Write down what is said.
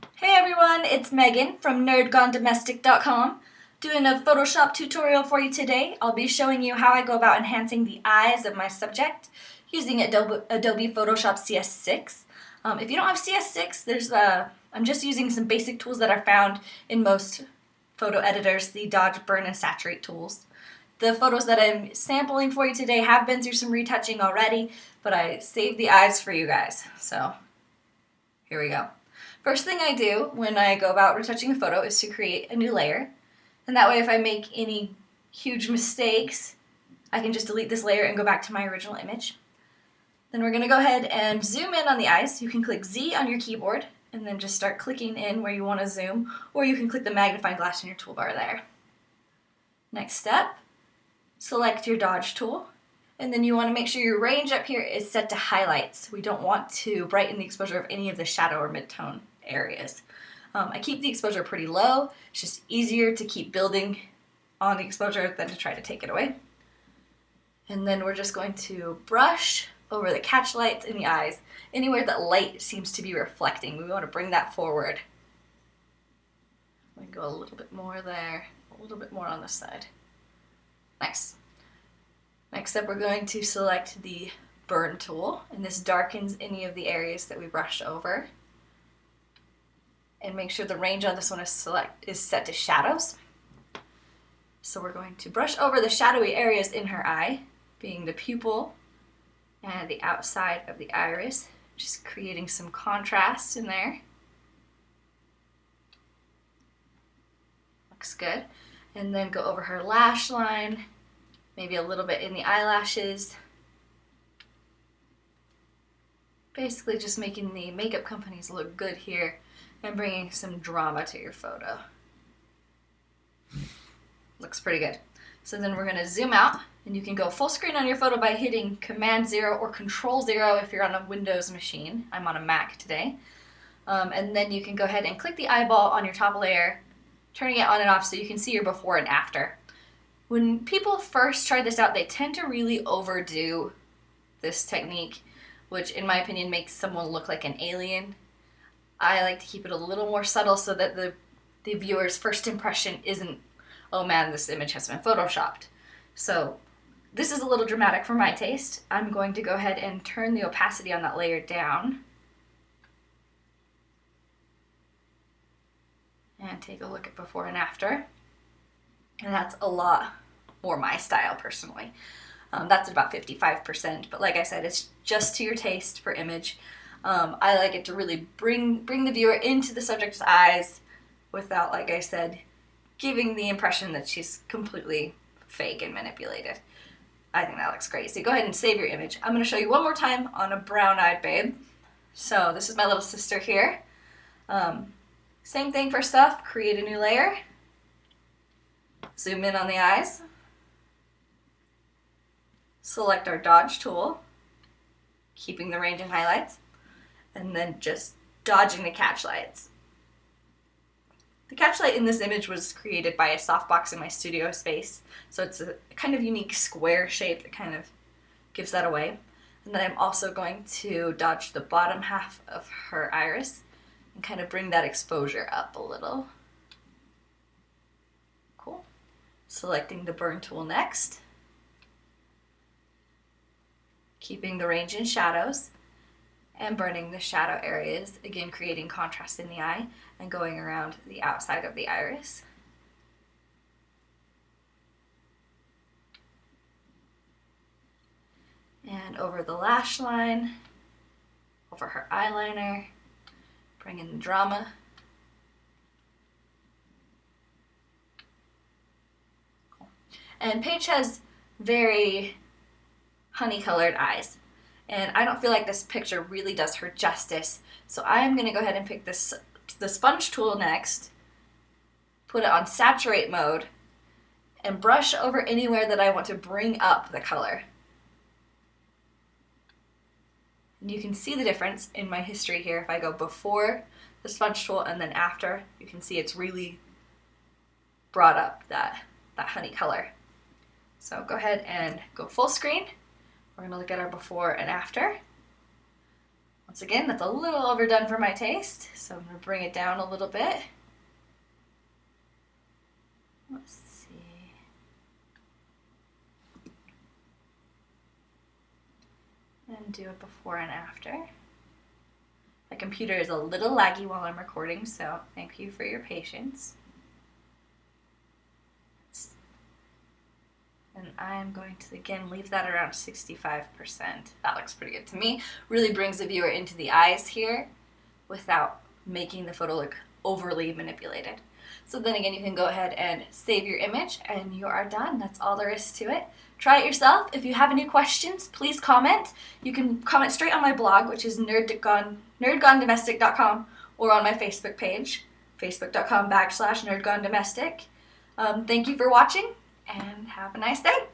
Hey everyone, it's Megan from nerdgonedomestic.com doing a Photoshop tutorial for you today. I'll be showing you how I go about enhancing the eyes of my subject using Adobe Photoshop CS6. If you don't have CS6, I'm just using some basic tools that are found in most photo editors, the Dodge, Burn, and Saturate tools. The photos that I'm sampling for you today have been through some retouching already, but I saved the eyes for you guys, so here we go. First thing I do when I go about retouching a photo is to create a new layer. And that way if I make any huge mistakes, I can just delete this layer and go back to my original image. Then we're going to go ahead and zoom in on the eyes. You can click Z on your keyboard and then just start clicking in where you want to zoom, or you can click the magnifying glass in your toolbar there. Next step, select your Dodge tool. And then you want to make sure your range up here is set to highlights. We don't want to brighten the exposure of any of the shadow or midtone areas. I keep the exposure pretty low. It's just easier to keep building on the exposure than to try to take it away. And then we're just going to brush over the catch lights in the eyes. Anywhere that light seems to be reflecting, we want to bring that forward. We go a little bit more there, a little bit more on this side. Nice. Next up, we're going to select the Burn tool, and this darkens any of the areas that we brushed over. And make sure the range on this one is set to shadows. So we're going to brush over the shadowy areas in her eye, being the pupil and the outside of the iris, just creating some contrast in there. Looks good. And then go over her lash line, maybe a little bit in the eyelashes. Basically just making the makeup companies look good here and bringing some drama to your photo. Looks pretty good. So then we're going to zoom out, and you can go full screen on your photo by hitting Command 0 or Control 0 if you're on a Windows machine. I'm on a Mac today. And then you can go ahead and click the eyeball on your top layer, turning it on and off so you can see your before and after. When people first try this out, they tend to really overdo this technique, which in my opinion makes someone look like an alien. I like to keep it a little more subtle so that the viewer's first impression isn't, oh man, this image has been photoshopped. So this is a little dramatic for my taste. I'm going to go ahead and turn the opacity on that layer down. And take a look at before and after. And that's a lot more my style personally. That's about 55%, but like I said, it's just to your taste per image. I like it to really bring the viewer into the subject's eyes without, like I said, giving the impression that she's completely fake and manipulated. I think that looks great. So go ahead and save your image. I'm going to show you one more time on a brown-eyed babe. So this is my little sister here. Same thing for stuff. Create a new layer. Zoom in on the eyes. Select our Dodge tool, keeping the range and highlights, and then just dodging the catch lights. The catch light in this image was created by a softbox in my studio space, so it's a kind of unique square shape that kind of gives that away. And then I'm also going to dodge the bottom half of her iris and kind of bring that exposure up a little. Cool. Selecting the Burn tool next. Keeping the range in shadows and burning the shadow areas, again creating contrast in the eye and going around the outside of the iris. And over the lash line, over her eyeliner, bring in the drama. Cool. And Paige has very honey-colored eyes, and I don't feel like this picture really does her justice, so I'm going to go ahead and pick the sponge tool next, put it on saturate mode, and brush over anywhere that I want to bring up the color. And you can see the difference in my history here. If I go before the sponge tool and then after, you can see it's really brought up that honey color. So go ahead and go full screen. We're going to look at our before and after. Once again, that's a little overdone for my taste, so I'm going to bring it down a little bit. Let's see. And do it before and after. My computer is a little laggy while I'm recording, so thank you for your patience. And I'm going to, again, leave that around 65%. That looks pretty good to me. Really brings the viewer into the eyes here without making the photo look overly manipulated. So then again, you can go ahead and save your image and you are done. That's all there is to it. Try it yourself. If you have any questions, please comment. You can comment straight on my blog, which is nerdgonedomestic.com, or on my Facebook page, facebook.com/nerdgonedomestic. Thank you for watching, and have a nice day.